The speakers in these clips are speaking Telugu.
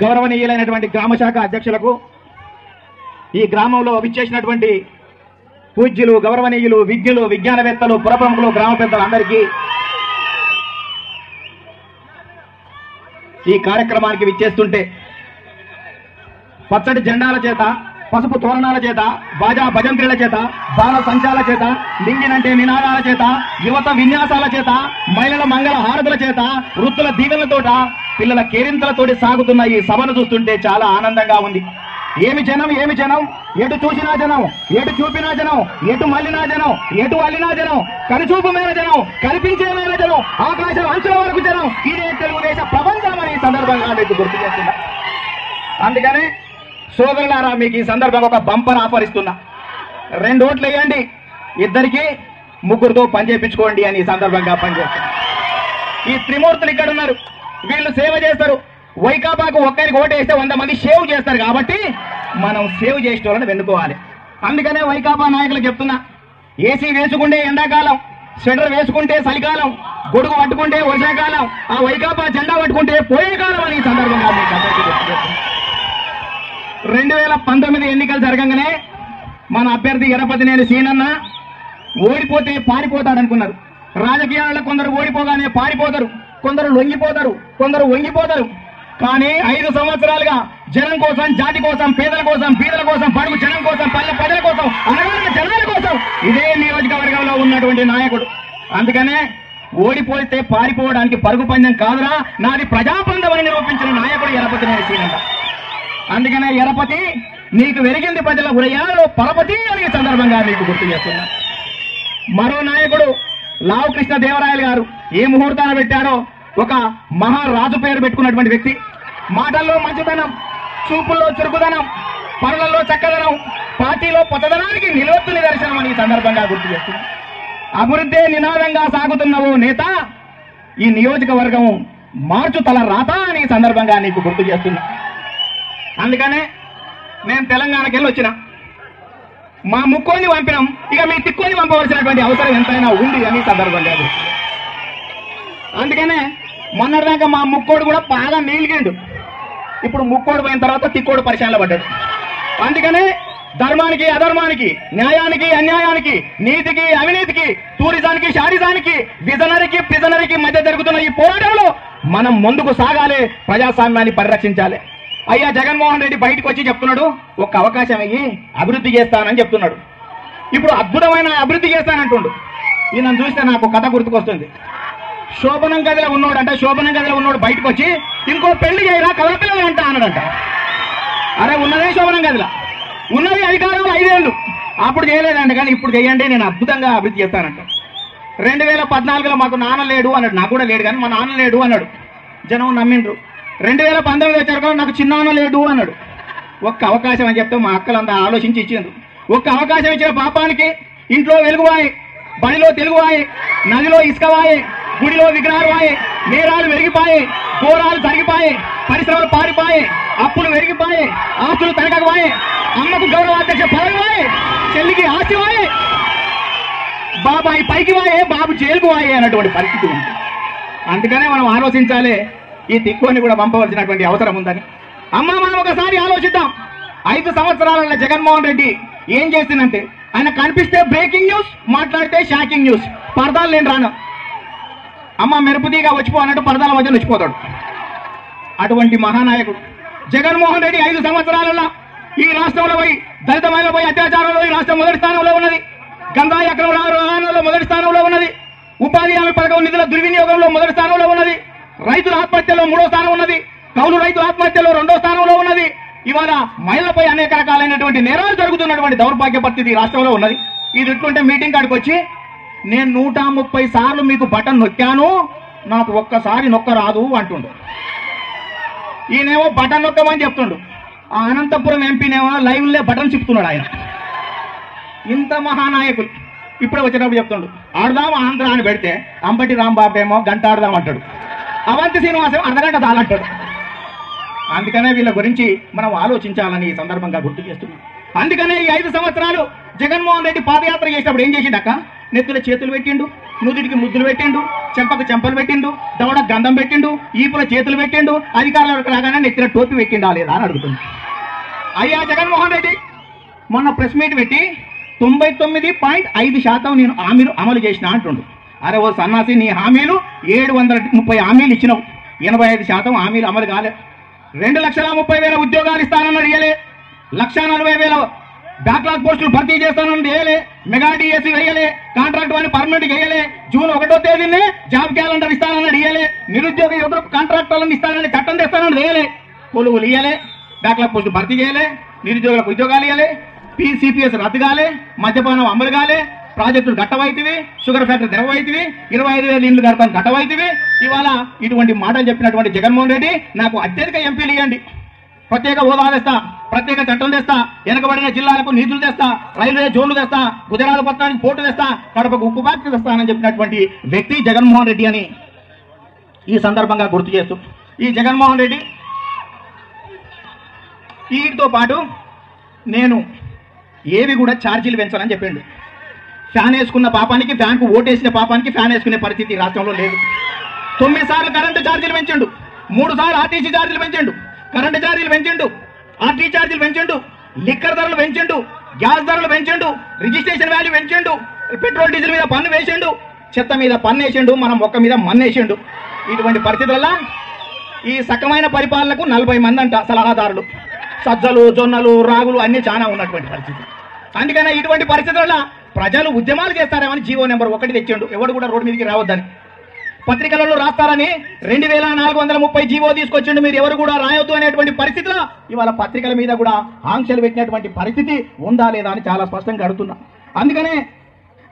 గౌరవనీయులైనటువంటి గ్రామ శాఖ అధ్యక్షులకు, ఈ గ్రామంలో విచ్చేసినటువంటి పూజ్యులు, గౌరవనీయులు, విజ్ఞులు, విజ్ఞానవేత్తలు, పురప్రముఖులు, గ్రామ పెద్దలందరికీ, ఈ కార్యక్రమానికి విచ్చేస్తుంటే పచ్చడి జెండాల చేత, పసుపు తోరణాల చేత, బాజా భజంత్రీల చేత, బాల సంచాల చేత, లింగినంటే నినాదాల చేత, యువత విన్యాసాల చేత, మహిళల మంగళ హారతుల చేత, వృద్ధుల దీవెనలతోట, పిల్లల కేరింతలతోటి సాగుతున్న ఈ సభను చూస్తుంటే చాలా ఆనందంగా ఉంది. ఏమి జనం, ఏమి జనం! ఎటు చూసినా జనం, ఎటు చూపినా జనం, ఎటు మళ్ళినా జనం, ఎటు అల్లినా జనం, కనుచూపు మేర జనం, కనిపించే మేర జనం, ఆకాశం అంచుల వరకు జనం. ఇదే తెలుగుదేశ ప్రపంచం అని ఈ సందర్భంగా మీకు గుర్తు చేస్తున్నా. అందుకనే సోదరులారా, మీకు ఈ సందర్భంగా ఒక బంపర్ ఆఫర్ ఇస్తున్నా. 2 ఓట్లు వేయండి, ఇద్దరికి ముగ్గురుతో పని చేయించుకోండి అని ఈ సందర్భంగా పనిచేస్తున్నా. ఈ త్రిమూర్తులు ఇక్కడ ఉన్నారు, వీళ్ళు సేవ చేస్తారు. వైకాపాకు ఒక్కరికి ఓటు వేస్తే 100 మంది సేవ్ చేస్తారు. కాబట్టి మనం సేవ్ చేసే వాళ్ళని వెన్నుకోవాలి. అందుకనే వైకాపా నాయకులకు చెప్తున్నా, ఏసీ వేసుకుంటే ఎండాకాలం, స్వెటర్ వేసుకుంటే చలికాలం, గొడుగు పట్టుకుంటే వర్షాకాలం, ఆ వైకాపా జెండా పట్టుకుంటే పోయే కాలం అని ఈ సందర్భంగా మీకు అందరికీ గుర్తు చేస్తున్నా. 2019 ఎన్నికలు జరగంగానే మన అభ్యర్థి ఎరపతినేని సీనన్న ఓడిపోతే పారిపోతాడనుకున్నారు. రాజకీయాలలో కొందరు ఓడిపోగానే పారిపోతారు, కొందరు లొంగిపోతారు, కొందరు వంగిపోతారు. కానీ 5 సంవత్సరాలుగా జనం కోసం, జాతి కోసం, పేదల కోసం, బీదల కోసం, బడుగు జనం కోసం, పల్లె ప్రజల కోసం, అనగారిన జనాల కోసం ఇదే నియోజకవర్గంలో ఉన్నటువంటి నాయకుడు. అందుకనే ఓడిపోతే పారిపోవడానికి పరుగు పందెం కాదురా, నాది ప్రజాబంధమని నిరూపించిన నాయకుడు ఎరపతినేని సీనన్న. అందుకనే ఎరపతి, నీకు వెలిగింది ప్రజల హృదయాలలో పరపతి అని సందర్భంగా మీకు గుర్తు చేస్తున్నా. మరో నాయకుడు లావు కృష్ణదేవరాయలు గారు ఏ ముహూర్తాన పెట్టారో, ఒక మహారాజు పేరు పెట్టుకున్నటువంటి వ్యక్తి. మాటల్లో మంచితనం, చూపుల్లో చురుకుదనం, పనులలో చక్కదనం, పార్టీలో పొత్తదనానికి నిలవత్తు నిదర్శనం అని ఈ సందర్భంగా గుర్తు చేస్తున్నా. అభివృద్ధి నినాదంగా సాగుతున్న ఓ నేత ఈ నియోజకవర్గం మార్చు తల రాత అని ఈ సందర్భంగా నీకు గుర్తు చేస్తున్నా. అందుకనే నేను తెలంగాణకి వెళ్ళి వచ్చిన, మా ముక్కోని పంపినాం, ఇక మీ తిక్కోని పంపవలసినటువంటి అవసరం ఎంతైనా ఉంది అని సందర్భంగా. అందుకనే మొన్నటిదాకా మా ముక్కోడు కూడా బాగా నీలిగిండు, ఇప్పుడు ముక్కోడు పోయిన తర్వాత తిక్కోడు పరిచయంలో పడ్డాడు. అందుకనే ధర్మానికి అధర్మానికి, న్యాయానికి అన్యాయానికి, నీతికి అవినీతికి, టూరిజానికి షారిజానికి, విజనరీకి ప్రిజనరీకి మధ్య జరుగుతున్న ఈ పోరాటంలో మనం ముందుకు సాగాలి, ప్రజాస్వామ్యాన్ని పరిరక్షించాలి. అయ్యా జగన్మోహన్ రెడ్డి బయటకు వచ్చి చెప్తున్నాడు, ఒక్క అవకాశం అయ్యి అభివృద్ధి చేస్తానని చెప్తున్నాడు. ఇప్పుడు అద్భుతమైన అభివృద్ధి చేస్తానంటుండు. ఈయనను చూస్తే నాకు కథ గుర్తుకొస్తుంది. శోభనం గదిలో ఉన్నోడు అంటే, శోభనం గదిలో ఉన్నోడు బయటకు వచ్చి ఇంకో పెళ్లి చేయరా కవలపిల్లలు అంట అన్నాడంట. అరే ఉన్నదే శోభనం గదిలో, ఉన్నది అధికారంలో 5 ఏళ్ళు, అప్పుడు చేయలేదంట, కానీ ఇప్పుడు చేయండి నేను అద్భుతంగా అభివృద్ధి చేస్తానంట. 2014లో మాకు నాన్న లేడు అన్నాడు, నాకు కూడా లేడు కానీ మా నాన్న లేడు అన్నాడు, జనం నమ్మిండ్రు. 2019 వచ్చారు, నాకు చిన్నాన్న లేడు అన్నాడు. ఒక్క అవకాశం అని చెప్తే మా అక్కలంతా ఆలోచించి ఇచ్చిండ్రు. ఒక్క అవకాశం ఇచ్చిన పాపానికి ఇంట్లో వెలుగువాయి, బడిలో తెలుగువాయి, నదిలో ఇసుకవాయి, గుడిలో విగ్రహాలు వాయి, నేరాలు వెరిగిపాయి, ఘోరాలు జరిగిపాయి, పరిశ్రమలు పారిపాయి, అప్పులు వెరిగిపాయి, ఆస్తులు తనకవాయి, అమ్మకు గౌరవాధ్యక్ష పదవి వాయి, చెల్లికి ఆస్తి వాయి, బాబాయి పైకి వాయే, బాబు జైలుకు వాయే అన్నటువంటి పరిస్థితి ఉంది. అందుకనే మనం ఆలోచించాలి, ఈ తిక్కుని కూడా పంపవలసినటువంటి అవసరం ఉందని. అమ్మ మనం ఒకసారి ఆలోచిద్దాం. 5 సంవత్సరాల జగన్మోహన్ రెడ్డి ఏం చేసిందంటే, ఆయన కనిపిస్తే బ్రేకింగ్ న్యూస్, మాట్లాడితే షాకింగ్ న్యూస్, పరదాలు నేను రాను, అమ్మ మెరుపుదీగా వచ్చిపో అన్నట్టు పరదాల మధ్య వచ్చిపోతాడు. అటువంటి మహానాయకుడు జగన్మోహన్ రెడ్డి 5 సంవత్సరాలలో ఈ రాష్ట్రంలో పోయి దళిత మహిళలపై అత్యాచారంలో ఈ రాష్ట్రం మొదటి స్థానంలో ఉన్నది, గంజాయి అక్రమాలలో మొదటి స్థానంలో ఉన్నది, ఉపాధి హామీ పథకం నిధుల దుర్వినియోగంలో మొదటి స్థానంలో ఉన్నది, రైతుల ఆత్మహత్యలో 3వ స్థానం ఉన్నది, కౌలు రైతుల ఆత్మహత్యలో 2వ స్థానంలో ఉన్నది. ఇవాళ మహిళలపై అనేక రకాలైనటువంటి నేరాలు జరుగుతున్నటువంటి దౌర్భాగ్య పరిస్థితి ఈ రాష్ట్రంలో ఉన్నది. ఇది ఇట్లుంటే మీటింగ్ కాడికి వచ్చి నేను 130 సార్లు మీకు బటన్ నొక్కాను, నాకు ఒక్కసారి నొక్కరాదు అంటుండు. ఈయనేమో బటన్ నొక్కమని చెప్తుండు, ఆ అనంతపురం ఎంపీనేమో లైవ్లే బటన్ చెప్తున్నాడు ఆయన. ఇంత మహానాయకులు ఇప్పుడే వచ్చేటప్పుడు చెప్తుండు, ఆడదాం ఆంధ్ర అని పెడితే అంబటి రాంబాబు ఏమో గంట ఆడదాం అంటాడు, అవంతి శ్రీనివాసం అర్ధగంట చాలంటాడు. అందుకనే వీళ్ళ గురించి మనం ఆలోచించాలని ఈ సందర్భంగా గుర్తు చేస్తున్నాం. అందుకనే ఈ 5 సంవత్సరాలు జగన్మోహన్ రెడ్డి పాదయాత్ర చేసినప్పుడు ఏం చేసిండక్క, నెత్తుల చేతులు పెట్టిండు, నుదుటికి ముద్దులు పెట్టిండు, చెంపకు చెంపలు పెట్టిండు, దవడ గంధం పెట్టిండు, ఈపుల చేతులు పెట్టిండు, అధికారులకు రాగానే నెత్తిన టోపీ పెట్టిండా లేదా అని అడుగుతుంది. అయ్యా జగన్మోహన్ రెడ్డి మొన్న ప్రెస్ మీట్ పెట్టి 99.5% నేను హామీలు అమలు చేసిన అంటుండు. అరే ఓ సన్నాసి, నీ హామీలు 730 హామీలు ఇచ్చినావు, 85% హామీలు అమలు కాలే. 2,30,000 ఉద్యోగాలు ఇస్తానన్నాడు, ఇయ్యలే. 1,40,000 బ్యాక్లాగ్ పోస్టులు భర్తీ చేస్తానని వేయలే. మెగా డిఎస్సీ వేయలే. కాంట్రాక్ట్ వాడిని పర్మనెంట్ వేయలే. జూన్ 1వ తేదీనే జాబ్ క్యాలెండర్ ఇస్తానన్నాడు, ఇయ్యలే. నిరుద్యోగ యువత కాంట్రాక్ట్ వాళ్ళని ఇస్తానని చట్టం తెస్తానని వేయలే. కొలువులు ఇయ్యలే. బ్యాక్లాగ్ పోస్టులు భర్తీ చేయలే. నిరుద్యోగులకు ఉద్యోగాలు ఇయ్యలే. సిపిఎస్ రద్దు కాలే. మద్యపానం అమలు కాలే. ప్రాజెక్టులు గట్టవైతివి. Sugar factory తెరవైతివి. 25,000 ఇండ్లు కడతాను గట్టవైతివి. ఇవాళ ఇటువంటి మాటలు చెప్పినటువంటి జగన్మోహన్ రెడ్డి నాకు అత్యధిక ఎంపీలు ఇవ్వండి, ప్రత్యేక హోదా తెస్తా, ప్రత్యేక చట్టం తెస్తా, వెనుకబడిన జిల్లాలకు నిధులు తెస్తా, రైల్వే జోన్లు తెస్తా, గుజరాత్ పట్టణానికి పోర్టు తెస్తా, కడపకు ఉక్కు ఫ్యాక్టరీ తెస్తానని చెప్పినటువంటి వ్యక్తి జగన్మోహన్ రెడ్డి అని ఈ సందర్భంగా గుర్తు చేస్తూ, ఈ జగన్మోహన్ రెడ్డి వీటితో పాటు నేను ఏవి కూడా ఛార్జీలు పెంచాలని చెప్పిండు. ఫ్యాన్ వేసుకున్న పాపానికి, ఫ్యాన్కు ఓటేసిన పాపానికి ఫ్యాన్ వేసుకునే పరిస్థితి రాష్ట్రంలో లేదు. 9 సార్లు కరెంటు ఛార్జీలు పెంచిండు, 3 సార్లు ఆర్టీసీ ఛార్జీలు పెంచిండు, కరెంటు ఛార్జీలు పెంచిండు, ఆర్టీ ఛార్జీలు పెంచిండు, లిక్కర్ ధరలు పెంచిండు, గ్యాస్ ధరలు పెంచిండు, రిజిస్ట్రేషన్ వాల్యూ పెంచిండు, పెట్రోల్ డీజిల్ మీద పన్ను వేసిండు, చెత్త మీద పన్ను వేసిండు, మనం మొక్క మీద మన్నేసిండు. ఇటువంటి పరిస్థితుల్లో ఈ సకమైన పరిపాలనకు 40 మంది అంట సలహాదారులు, సజ్జలు, జొన్నలు, రాగులు అన్ని చాలా ఉన్నటువంటి పరిస్థితి. అందుకనే ఇటువంటి పరిస్థితుల్లో ప్రజలు ఉద్యమాలు చేస్తారేమని జీవో నెంబర్ 1 తెచ్చిండు, ఎవడు కూడా రోడ్డు మీదకి రావద్దని. పత్రికలలో రాస్తారని 2,430 జీవో తీసుకొచ్చిండు, మీరు ఎవరు కూడా రాయొద్దు అనేటువంటి పరిస్థితిలో ఇవాళ పత్రికల మీద కూడా ఆంక్షలు పెట్టినటువంటి పరిస్థితి ఉందా లేదా అని చాలా స్పష్టంగా అడుగుతున్నా. అందుకనే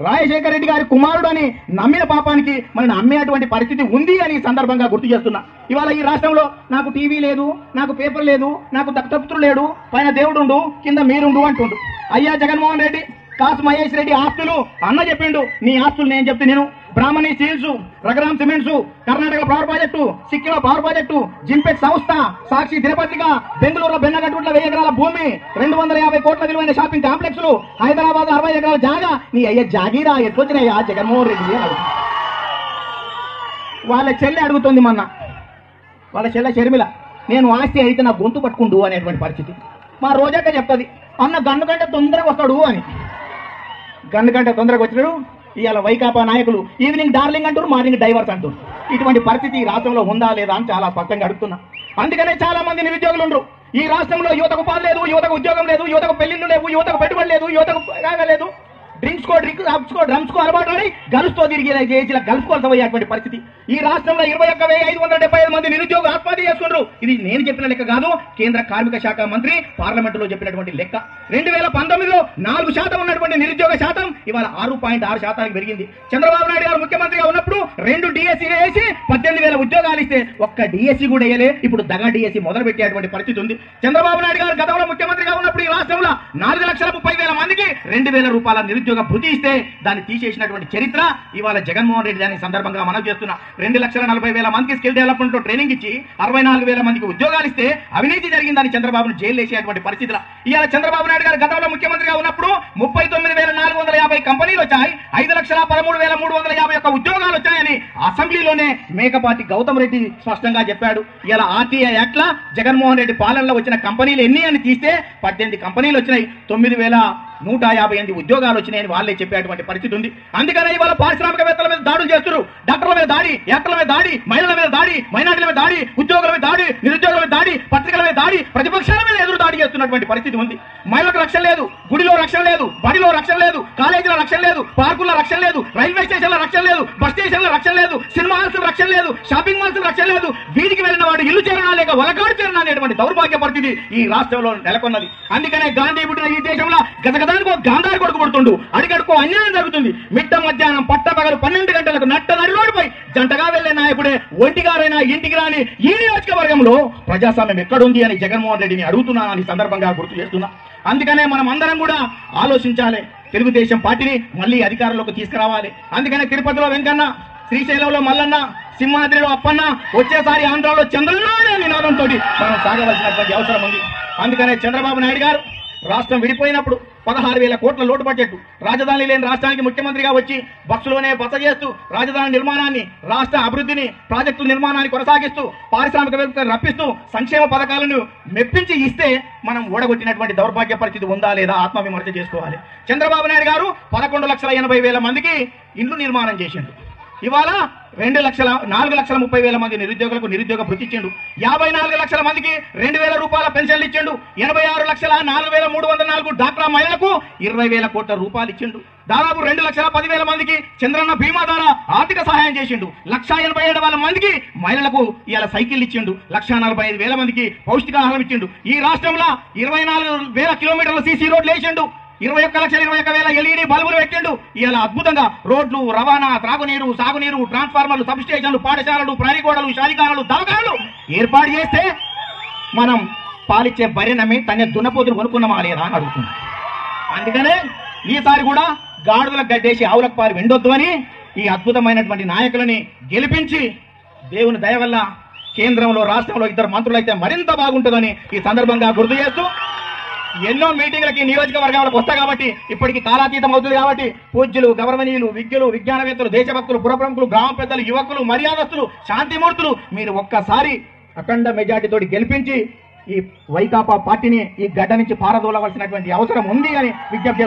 రాజశేఖర రెడ్డి గారి కుమారుడు అని నమ్మిన పాపానికి మనం నమ్మేటువంటి పరిస్థితి ఉంది అని సందర్భంగా గుర్తు చేస్తున్నా. ఇవాళ ఈ రాష్ట్రంలో నాకు టీవీ లేదు, నాకు పేపర్ లేదు, నాకు దత్తపుత్రుడు లేడు, పైన దేవుడుండు, కింద మీరుండు అంటుండు. అయ్యా జగన్మోహన్ రెడ్డి, కాసు మహేష్ రెడ్డి ఆస్తులు అన్న చెప్పిండు, నీ ఆస్తులు నేను చెప్తే నేను Brahmani steels, Raghuram cements, Karnataka power project, సిక్కింలో పవర్ ప్రాజెక్టు, జింపెక్ సంస్థ, సాక్షి దినపత్రిక, బెంగళూరులో బెన్నగట్టుట్ల 1000 ఎకరాల భూమి, 250 కోట్ల విలువైన షాపింగ్ కాంప్లెక్స్, హైదరాబాద్ 60 ఎకరాల జాగా, నీ అయ్యే జాగీరా ఎట్లొచ్చినాయా జగన్మోహన్ రెడ్డి అని వాళ్ళ చెల్లె అడుగుతుంది. మొన్న వాళ్ళ చెల్లె షర్మిల, నేను ఆస్తి అయితే నా గొంతు పట్టుకుండు అనేటువంటి పరిస్థితి. మా రోజాక చెప్తుంది, అన్న గన్ను కంటే తొందరగా వస్తాడు అని. గన్ను కంటే తొందరగా వచ్చినాడు. ఇవాళ వైకాపా నాయకులు ఈవినింగ్ డార్లింగ్ అంటారు, మార్నింగ్ డైవర్స్ అంటారు. ఇటువంటి పరిస్థితి ఈ రాష్ట్రంలో ఉందా లేదా అని చాలా స్పష్టంగా అడుగుతున్నా. అందుకనే చాలా మంది నిరుద్యోగులు ఉండరు. ఈ రాష్ట్రంలో యువతకు పాలు లేదు, యువతకు ఉద్యోగం లేదు, యువతకు పెళ్లిళ్ళు లేవు, యువతకు పెట్టుబడి లేదు, యువతకు రాగలేదు. డ్రింక్స్ డ్రమ్స్ కో అలవాటు అని గల్ఫ్తో తిరిగి ఏజ్లో గల్ఫ్కోవాల్సి పోయేటువంటి పరిస్థితి. ఈ రాష్ట్రంలో 21,575 మంది నిరుద్యోగులు ఆత్మహత్య చేసుకున్నారు. ఇది నేను చెప్పిన లెక్క కాదు, కేంద్ర కార్మిక శాఖ మంత్రి పార్లమెంటులో చెప్పినటువంటి లెక్క. 2019లో 4% ఉన్నటువంటి నిరుద్యోగ శాతం ఇవాళ 6.6% పెరిగింది. చంద్రబాబు నాయుడు గారు ముఖ్యమంత్రిగా ఉన్నప్పుడు 2 డిఎస్సీ వేసి 18,000 ఉద్యోగాలు ఇస్తే ఒక్క డిఎస్సీ కూడా వేయలే. ఇప్పుడు దగా డిఎస్సీ మొదలు పెట్టేటువంటి పరిస్థితి ఉంది. చంద్రబాబు నాయుడు గారు గతంలో ముఖ్యమంత్రిగా ఉన్నప్పుడు ఈ రాష్ట్రంలో 4,30,000 మందికి 2,000 రూపాయల నిరుద్యోగ భృతి ఇస్తే దాన్ని తీసేసినటువంటి చరిత్ర ఇవాళ జగన్మోహన్ రెడ్డి దాని సందర్భంగా మనం చేస్తున్నా. 2,40,000 మందికి స్కిల్ డెవలప్మెంట్ లో ట్రైనింగ్ ఇచ్చి 64,000 మందికి ఉద్యోగాలు ఇస్తే అవినీతి జరిగిందని చంద్రబాబును జైలు వేసేటువంటి పరిస్థితుల ఇవాళ చంద్రబాబు నాయుడు గారు గతంలో ముఖ్యమంత్రిగా ఉన్నప్పుడు 39,450 కంపెనీలు వచ్చాయి, 5,13,351 ఉద్యోగాలు వచ్చాయని అసెంబ్లీలోనే మేకపాటి గౌతమ్ రెడ్డి స్పష్టంగా చెప్పాడు. ఇలా ఆర్టీఐ యాక్ట్ల జగన్మోహన్ రెడ్డి పాలనలో వచ్చిన కంపెనీలు ఎన్ని అని తీస్తే 18 కంపెనీలు వచ్చినాయి, 9,158 ఉద్యోగాలు వచ్చినాయని వాళ్ళే చెప్పేటువంటి పరిస్థితి ఉంది. అందుకనే ఇవాళ పారిశ్రామికవేత్తల మీద దాడులు చేస్తున్నారు, డాక్టర్ల మీద దాడి, యాక్టర్ల మీద దాడి, మహిళల మీద దాడి, మైనార్టీల మీద దాడి, ఉద్యోగుల మీద దాడి, నిరుద్యోగుల మీద దాడి, పత్రికల మీద దాడి, ప్రతిపక్షాల మీద ఎదురు దాడి చేస్తున్నటువంటి పరిస్థితి ఉంది. మహిళలకు రక్షణ లేదు, గుడిలో రక్షణ లేదు, బడిలో రక్షణ లేదు, కాలేజీలో రక్షణ లేదు, పార్కుల్లో రక్షణ లేదు, రైల్వే స్టేషన్లో రక్షణ లేదు, బస్ స్టేషన్లో రక్షణ లేదు, సినిమా హాల్స్ రక్షణ లేదు, షాపింగ్ మాల్స్ రక్షణ లేదు, వీధికి వెళ్ళిన వాడు ఇల్లు చేరనా లేక వలకాడు చేరనా అనేటువంటి దౌర్భాగ్య పరిస్థితి ఈ రాష్ట్రంలో నెలకొన్నది. అందుకనే గాంధీ పుట్టిన ఈ దేశంలో గతగదానికో గాంధారి కొడుకు పుడుతుండు, అడిగడుకో అన్యాయం జరుగుతుంది. మిట్ట మధ్యాహ్నం పట్టపగలు 12 గంటలకు నట్ట నడిలోడిపై జంటగా వెళ్లే నాయకుడే ఒంటిగారైనా ఇంటికి రాని ఈ నియోజకవర్గంలో ప్రజాస్వామ్యం ఎక్కడుంది అని జగన్మోహన్ రెడ్డిని అడుగుతున్నానని సందర్భంగా గుర్తు చేస్తున్నా. అందుకనే మనం అందరం కూడా ఆలోచించాలి, తెలుగుదేశం పార్టీని మళ్ళీ అధికారంలోకి తీసుకురావాలి. అందుకనే తిరుపతిలో వెంకన్న, శ్రీశైలంలో మల్లన్న, సింహాద్రిలో అప్పన్న, వచ్చేసారి ఆంధ్రాలో చంద్రన్న అనే నినాదంతో మనం సాగవలసినటువంటి అవసరం ఉంది. అందుకనే చంద్రబాబు నాయుడు గారు రాష్ట్రం విడిపోయినప్పుడు 16,000 కోట్ల లోటు బడ్జెట్, రాజధాని లేని రాష్ట్రానికి ముఖ్యమంత్రిగా వచ్చి బస్సులోనే బస చేస్తూ రాజధాని నిర్మాణాన్ని, రాష్ట్ర అభివృద్ధిని, ప్రాజెక్టుల నిర్మాణాన్ని కొనసాగిస్తూ పారిశ్రామికవేత్తలను రప్పిస్తూ సంక్షేమ పథకాలను మెప్పించి ఇస్తే మనం ఓడగొట్టినటువంటి దౌర్భాగ్య పరిస్థితి ఉందా లేదా ఆత్మవిమర్శ చేసుకోవాలి. చంద్రబాబు నాయుడు గారు 11,80,000 మందికి ఇండ్లు నిర్మాణం చేసిండు. ఇవాళ 4,30,000 మంది నిరుద్యోగులకు నిరుద్యోగ భృతి ఇచ్చిండు. 54 లక్షల మందికి 2,000 రూపాయల పెన్షన్లు ఇచ్చిండు. 86,04,304 డాక్రా మహిళలకు 20,000 కోట్ల రూపాయలు ఇచ్చిండు. దాదాపు 2,10,000 మందికి చంద్రన్న బీమా ద్వారా ఆర్థిక సహాయం చేసిండు. 1,87,000 మందికి మహిళలకు ఇవాళ సైకిల్ ఇచ్చిండు. 1,45,000 మందికి పౌష్టికాహారం ఇచ్చిండు. ఈ రాష్ట్రంలో 24,000 కిలోమీటర్ల సీసీ రోడ్లు వేసిండు. 21,21,000 ఎల్ఈడి బల్బులు పెట్టిండు. ఇలా అద్భుతంగా రోడ్లు, రవాణా, త్రాగునీరు, సాగునీరు, ట్రాన్స్ఫార్మర్లు, సబ్ స్టేషన్లు, పాఠశాలలు, ప్రహరీగోడలు, శాలికానాలు, దవాఖానాలు ఏర్పాటు చేస్తే మనం పాలిచ్చే బర్రె నమ్మి తన దున్నపోతులు కొనుక్కున్నామా లేదా అని అడుగుతున్నాం. అందుకనే ఈసారి కూడా గాడుదలకు గడ్డేసి ఆవులకు పాలు వెండొద్దు అని ఈ అద్భుతమైనటువంటి నాయకులని గెలిపించి దేవుని దయ వల్ల కేంద్రంలో, రాష్ట్రంలో 2 మంత్రులు అయితే మరింత బాగుంటుందని ఈ సందర్భంగా గుర్తు చేస్తూ, ఎన్నో మీటింగ్లకి నియోజకవర్గాలకు వస్తా కాబట్టి ఇప్పటికి కాలాతీతం అవుతుంది కాబట్టి పూజ్యులు, గౌరవనీయులు, విజ్ఞులు, విజ్ఞానవేత్తలు, దేశభక్తులు, పురప్రముఖులు, గ్రామ పెద్దలు, యువకులు, మర్యాదస్తులు, శాంతిమూర్తులు మీరు ఒక్కసారి అఖండ మెజార్టీతోటి గెలిపించి ఈ వైకాపా పార్టీని ఈ గడ్డ నుంచి పారదోలవలసినటువంటి అవసరం ఉంది అని విజ్ఞప్తి